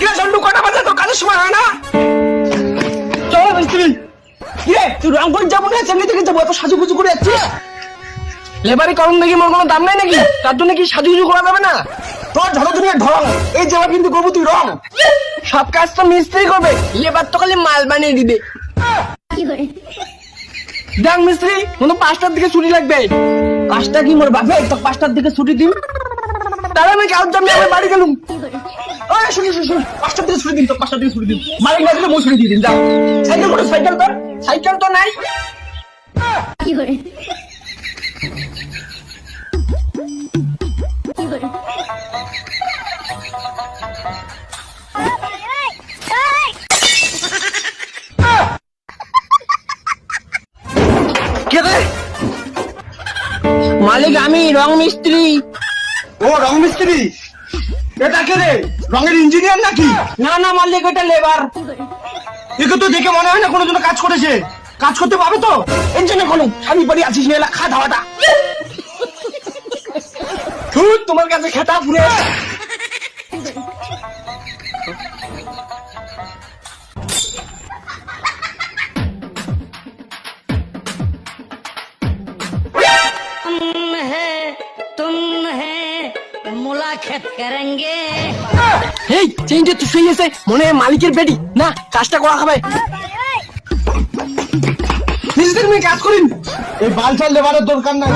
কিরে সন্টু, কটা বাজে? তোর কাজের সময় হয় না? চল মিস্ত্রি। কিরে তুই রং করে যাবো না এমনি থেকে যাবো? এত সাজুগুজু করে যাচ্ছিস। লেবারি করুন দেখি মোর কোনো দাম নাই নাকি? তার জন্য কি সাজুগুজু করা যাবে না? তোর ঝড় দুনিয়ার ঢং, এই জামা কিন্তু করবো তুই রং। সব কাজ তো মিস্ত্রি করবে, লেবার তো খালি মাল বানিয়ে দিবে। দেখ মিস্ত্রি, মনে 5টার দিকে ছুটি লাগবে। 5টা কি মোর বাপে? তো 5টার দিকে ছুটি দিন, তাহলে আমি কাজ জানি আমার বাড়ি গেলুম। ওই শুনি 5টার দিকে ছুটি দিন, তো 5টার দিকে ছুটি দিন। মালিক না দিলে মই ছুটি দিয়ে দিন, যাও। সাইকেল করে, সাইকেল তো নাই। কে রে? মালিক আমি, রং মিস্ত্রি। ও রং মিস্ত্রি, এটা কে রে? রঙের ইঞ্জিনিয়ার নাকি? না না মালিক, এটা লেবার। একে তো দেখে মনে হয় না কোনো জন্য কাজ করেছে। কাজ করতে পাবে তো? এর জন্য কোনো স্বামী বাড়ি আছিস না, খা ধাওয়াটা। তোমার কাছে খেতা পুরে। मुलाकात करेंगे। এই চেঞ্জে তো শুয়ে গেছে, মনে হয় মালিকের বেডি। না, কাজটা করা হবে। মিস্ত্রি মেয়ে কাজ করিন, এই বালছাল লেবারের দরকার নাই।